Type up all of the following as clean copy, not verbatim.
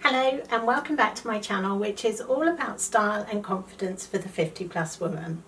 Hello and welcome back to my channel, which is all about style and confidence for the 50+ woman.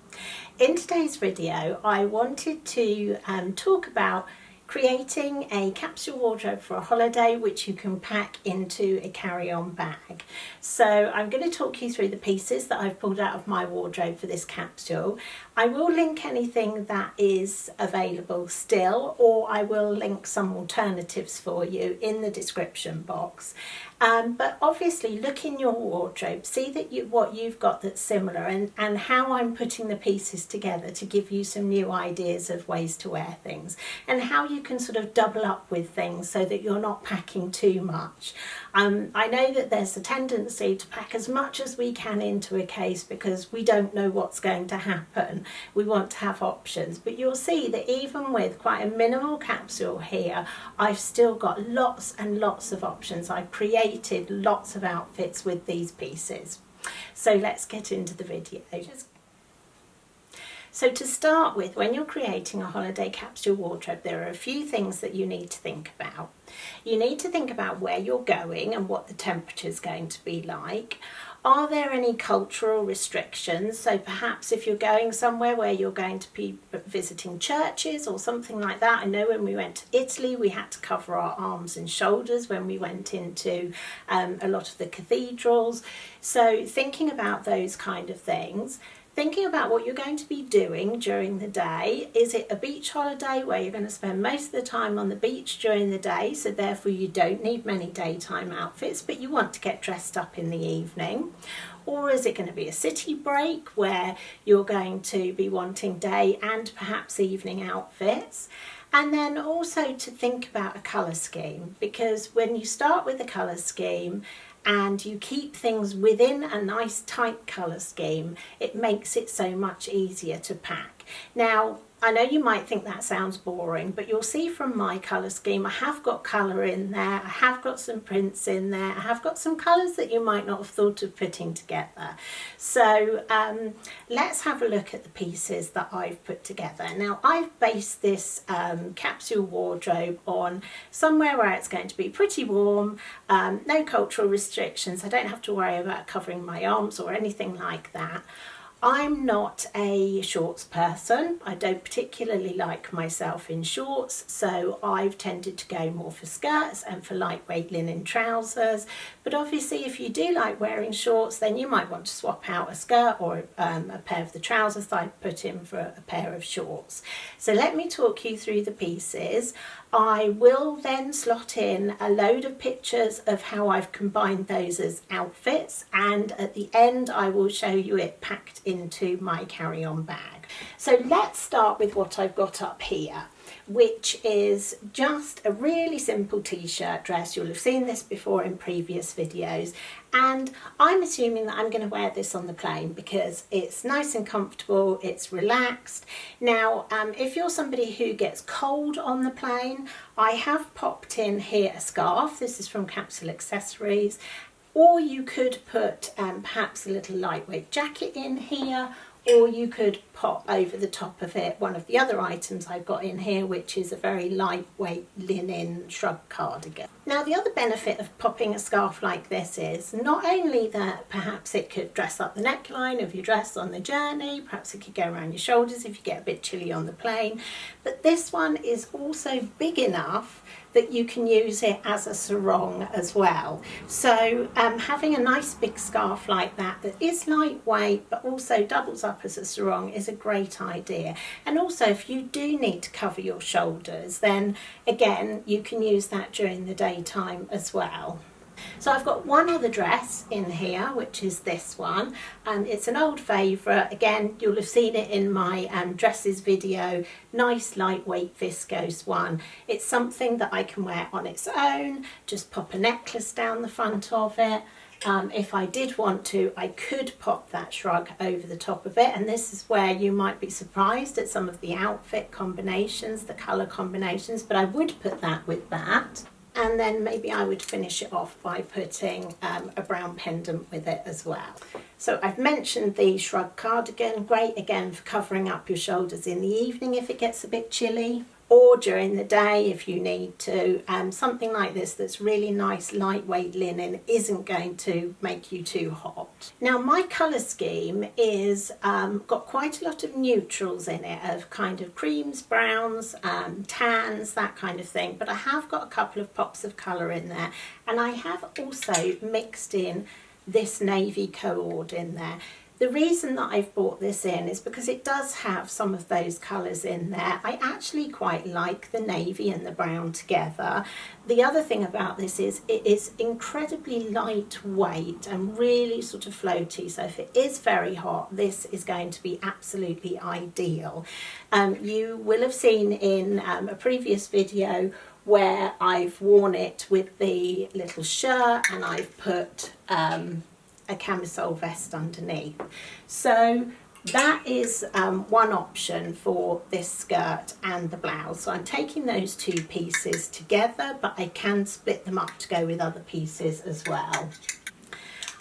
In today's video I wanted to talk about creating a capsule wardrobe for a holiday which you can pack into a carry-on bag. So I'm going to talk you through the pieces that I've pulled out of my wardrobe for this capsule. I will link anything that is available still, or I will link some alternatives for you in the description box. But obviously look in your wardrobe, see that what you've got that's similar, and how I'm putting the pieces together to give you some new ideas of ways to wear things, and how you can sort of double up with things so that you're not packing too much. I know that there's a tendency to pack as much as we can into a case because we don't know what's going to happen. We want to have options, but you'll see that even with quite a minimal capsule here, I've still got lots and lots of options. I've created lots of outfits with these pieces. So let's get into the video. So to start with, when you're creating a holiday capsule wardrobe, there are a few things that you need to think about. You need to think about where you're going and what the temperature is going to be like. Are there any cultural restrictions? So perhaps if you're going somewhere where you're going to be visiting churches or something like that. I know when we went to Italy we had to cover our arms and shoulders when we went into a lot of the cathedrals. So thinking about those kind of things. Thinking about what you're going to be doing during the day. Is it a beach holiday where you're going to spend most of the time on the beach during the day, so therefore you don't need many daytime outfits, but you want to get dressed up in the evening? Or is it going to be a city break where you're going to be wanting day and perhaps evening outfits? And then also to think about a colour scheme, because when you start with a colour scheme and you keep things within a nice tight colour scheme, it makes it so much easier to pack. Now, I know you might think that sounds boring, but you'll see from my colour scheme I have got colour in there, I have got some prints in there, I have got some colours that you might not have thought of putting together. So let's have a look at the pieces that I've put together. Now I've based this capsule wardrobe on somewhere where it's going to be pretty warm, no cultural restrictions, I don't have to worry about covering my arms or anything like that. I'm not a shorts person. I don't particularly like myself in shorts, so I've tended to go more for skirts and for lightweight linen trousers. But obviously if you do like wearing shorts, then you might want to swap out a skirt or a pair of the trousers that I put in for a pair of shorts. So let me talk you through the pieces. I will then slot in a load of pictures of how I've combined those as outfits, and at the end I will show you it packed into my carry-on bag. So let's start with what I've got up here, which is just a really simple t-shirt dress. You'll have seen this before in previous videos, and I'm assuming that I'm going to wear this on the plane because it's nice and comfortable, it's relaxed. Now if you're somebody who gets cold on the plane, I have popped in here a scarf. This is from Capsule Accessories, or you could put perhaps a little lightweight jacket in here, or you could pop over the top of it one of the other items I've got in here, which is a very lightweight linen shrug cardigan. Now the other benefit of popping a scarf like this is not only that perhaps it could dress up the neckline of your dress on the journey, perhaps it could go around your shoulders if you get a bit chilly on the plane, but this one is also big enough that you can use it as a sarong as well. So having a nice big scarf like that is lightweight but also doubles up as a sarong is a great idea. And also if you do need to cover your shoulders, then again you can use that during the daytime as well. So I've got one other dress in here, which is this one. It's an old favourite. Again, you'll have seen it in my dresses video. Nice lightweight viscose one. It's something that I can wear on its own, just pop a necklace down the front of it. If I did want to, I could pop that shrug over the top of it, and this is where you might be surprised at some of the outfit combinations, the colour combinations, but I would put that with that. And then maybe I would finish it off by putting a brown pendant with it as well. So I've mentioned the shrug cardigan, great again for covering up your shoulders in the evening if it gets a bit chilly. or during the day if you need to. Something like this that's really nice lightweight linen isn't going to make you too hot. Now my colour scheme is got quite a lot of neutrals in it, of kind of creams, browns, tans, that kind of thing, but I have got a couple of pops of colour in there, and I have also mixed in this navy co-ord in there. The reason that I've brought this in is because it does have some of those colours in there. I actually quite like the navy and the brown together. The other thing about this is it is incredibly lightweight and really sort of floaty, so if it is very hot, this is going to be absolutely ideal. You will have seen in a previous video where I've worn it with the little shirt and I've put a camisole vest underneath. So that is one option for this skirt and the blouse. So I'm taking those two pieces together, but I can split them up to go with other pieces as well.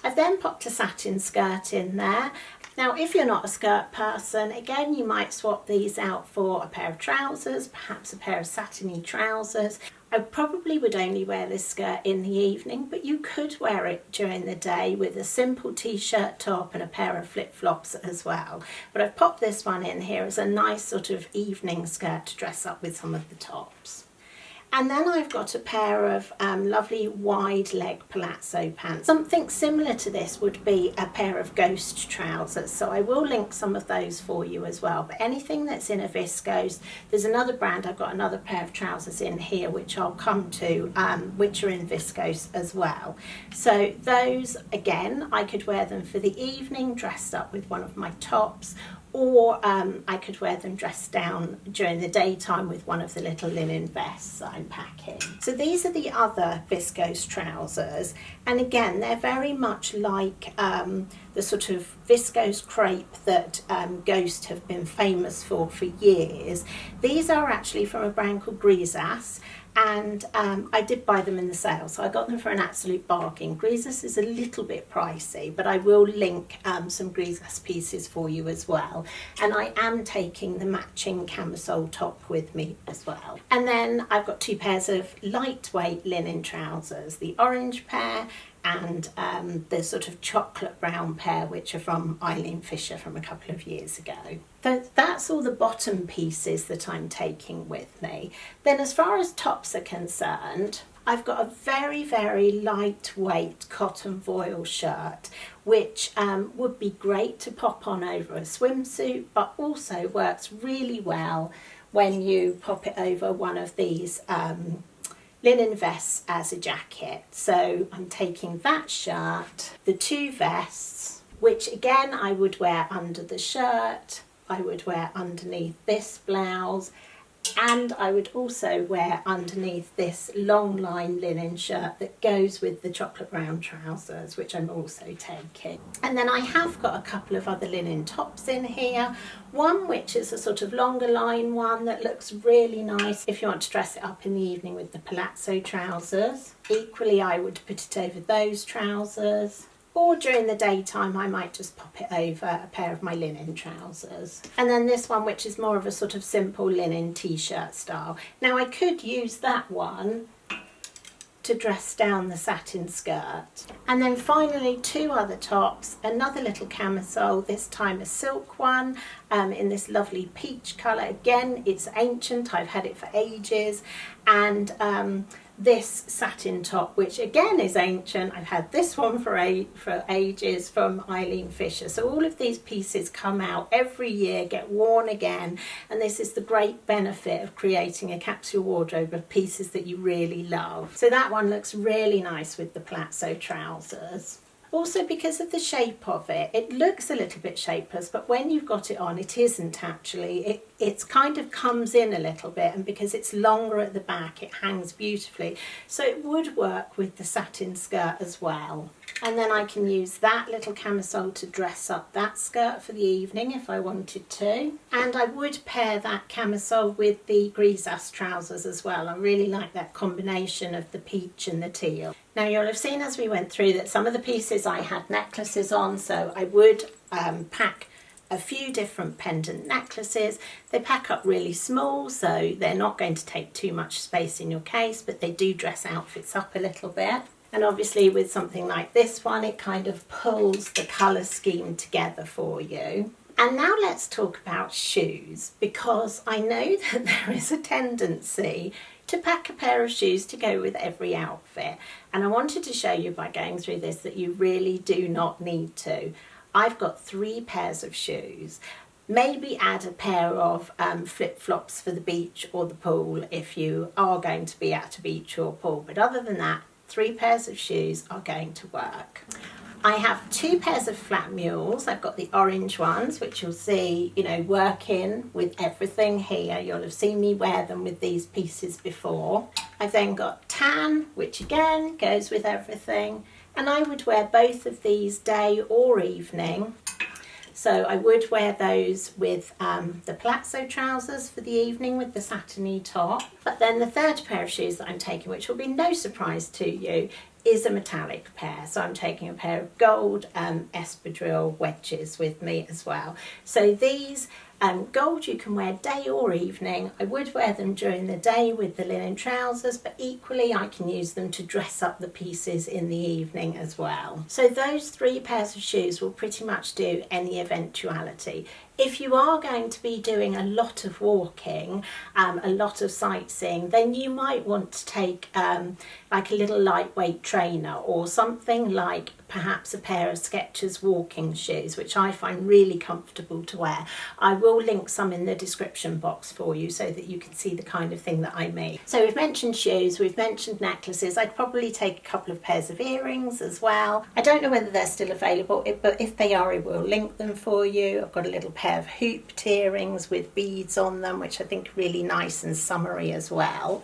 I've then popped a satin skirt in there. Now, if you're not a skirt person, again, you might swap these out for a pair of trousers, perhaps a pair of satiny trousers. I probably would only wear this skirt in the evening, but you could wear it during the day with a simple t-shirt top and a pair of flip-flops as well. But I've popped this one in here as a nice sort of evening skirt to dress up with some of the tops. And then I've got a pair of lovely wide leg palazzo pants. Something similar to this would be a pair of ghost trousers, so I will link some of those for you as well. But anything that's in a viscose, there's another brand, I've got another pair of trousers in here which I'll come to, which are in viscose as well. So those, again, I could wear them for the evening dressed up with one of my tops, or I could wear them dressed down during the daytime with one of the little linen vests I'm packing. So these are the other viscose trousers, and again they're very much like the sort of viscose crepe that Ghost have been famous for years. These are actually from a brand called Grisas, and I did buy them in the sale, so I got them for an absolute bargain. Grisas is a little bit pricey, but I will link some Grisas pieces for you as well. And I am taking the matching camisole top with me as well. And then I've got two pairs of lightweight linen trousers, the orange pair and the sort of chocolate brown pair, which are from Eileen Fisher from a couple of years ago. So that's all the bottom pieces that I'm taking with me. Then as far as tops are concerned, I've got a very, very lightweight cotton voile shirt, which would be great to pop on over a swimsuit, but also works really well when you pop it over one of these linen vests as a jacket. So I'm taking that shirt, the two vests, which again I would wear under the shirt, I would wear underneath this blouse, and I would also wear underneath this long line linen shirt that goes with the chocolate brown trousers, which I'm also taking. And then I have got a couple of other linen tops in here. One which is a sort of longer line one that looks really nice if you want to dress it up in the evening with the palazzo trousers. Equally, I would put it over those trousers. Or during the daytime I might just pop it over a pair of my linen trousers. And then this one, which is more of a sort of simple linen t-shirt style. Now I could use that one to dress down the satin skirt. And then finally two other tops, another little camisole, this time a silk one in this lovely peach colour. Again, it's ancient, I've had it for ages, and this satin top, which again is ancient. I've had this one for ages from Eileen Fisher. So all of these pieces come out every year, get worn again, and this is the great benefit of creating a capsule wardrobe of pieces that you really love. So that one looks really nice with the palazzo trousers. Also, because of the shape of it, it looks a little bit shapeless, but when you've got it on, it isn't actually. It's kind of comes in a little bit, and because it's longer at the back, it hangs beautifully. So it would work with the satin skirt as well. And then I can use that little camisole to dress up that skirt for the evening if I wanted to. And I would pair that camisole with the Grisas trousers as well. I really like that combination of the peach and the teal. Now you'll have seen as we went through that some of the pieces I had necklaces on, so I would pack a few different pendant necklaces. They pack up really small, so they're not going to take too much space in your case, but they do dress outfits up a little bit. And obviously with something like this one, it kind of pulls the colour scheme together for you. And now let's talk about shoes, because I know that there is a tendency to pack a pair of shoes to go with every outfit. And I wanted to show you by going through this that you really do not need to. I've got 3 pairs of shoes. Maybe add a pair of flip-flops for the beach or the pool if you are going to be at a beach or pool. But other than that, 3 pairs of shoes are going to work. I have 2 pairs of flat mules. I've got the orange ones, which you'll see, you know, working with everything here. You'll have seen me wear them with these pieces before. I've then got tan, which again goes with everything. And I would wear both of these day or evening. So I would wear those with the palazzo trousers for the evening with the satiny top. But then the 3rd pair of shoes that I'm taking, which will be no surprise to you, is a metallic pair. So I'm taking a pair of gold espadrille wedges with me as well. So these gold you can wear day or evening. I would wear them during the day with the linen trousers, but equally I can use them to dress up the pieces in the evening as well. So those 3 pairs of shoes will pretty much do any eventuality. If you are going to be doing a lot of walking, a lot of sightseeing, then you might want to take like a little lightweight trainer or something like perhaps a pair of Skechers walking shoes, which I find really comfortable to wear. I will link some in the description box for you so that you can see the kind of thing that I make. So we've mentioned shoes, we've mentioned necklaces. I'd probably take a couple of pairs of earrings as well. I don't know whether they're still available, but if they are, I will link them for you. I've got a little pair of hooped earrings with beads on them, which I think are really nice and summery as well.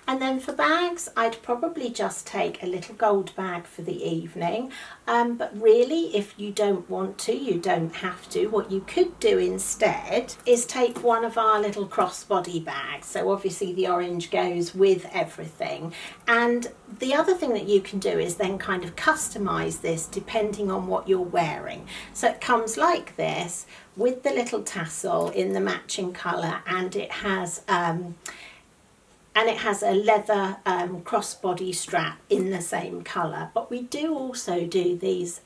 And then for bags, I'd probably just take a little gold bag for the evening. But really, if you don't want to, you don't have to. What you could do instead is take one of our little crossbody bags. So obviously the orange goes with everything. And the other thing that you can do is then kind of customize this depending on what you're wearing. So it comes like this with the little tassel in the matching colour, and it has a leather crossbody strap in the same colour. But we do also do these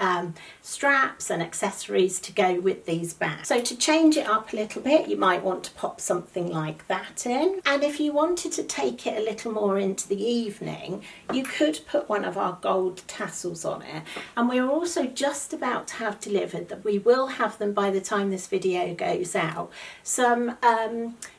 straps and accessories to go with these bags. So to change it up a little bit, you might want to pop something like that in. And if you wanted to take it a little more into the evening, you could put one of our gold tassels on it. And we're also just about to have delivered, that we will have them by the time this video goes out, some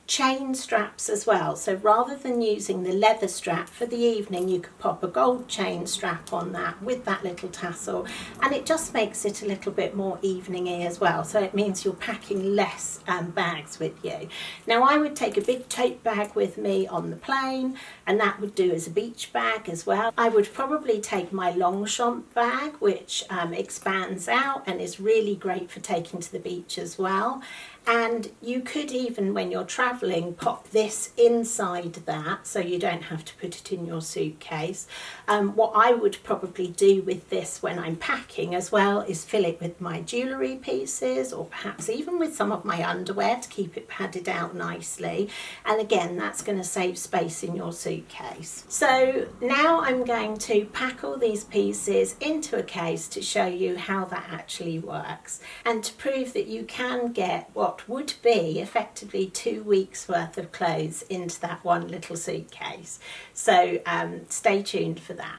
chain straps as well. So rather than using the leather strap for the evening, you could pop a gold chain strap on that with that little tassel, and it just makes it a little bit more evening-y as well. So it means you're packing less bags with you. Now I would take a big tote bag with me on the plane, and that would do as a beach bag as well. I would probably take my Longchamp bag, which expands out and is really great for taking to the beach as well. And you could even, when you're travelling, pop this inside that so you don't have to put it in your suitcase. What I would probably do with this when I'm packing as well is fill it with my jewellery pieces, or perhaps even with some of my underwear to keep it padded out nicely. And again, that's going to save space in your suitcase. So now I'm going to pack all these pieces into a case to show you how that actually works, and to prove that you can get what would be effectively 2 weeks worth of clothes into that one little suitcase. So stay tuned for that.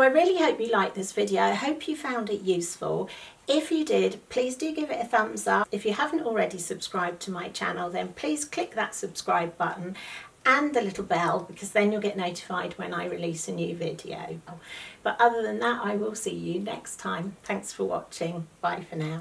I really hope you liked this video. I hope you found it useful. If you did, please do give it a thumbs up. If you haven't already subscribed to my channel, then please click that subscribe button and the little bell, because then you'll get notified when I release a new video. But other than that, I will see you next time. Thanks for watching. Bye for now.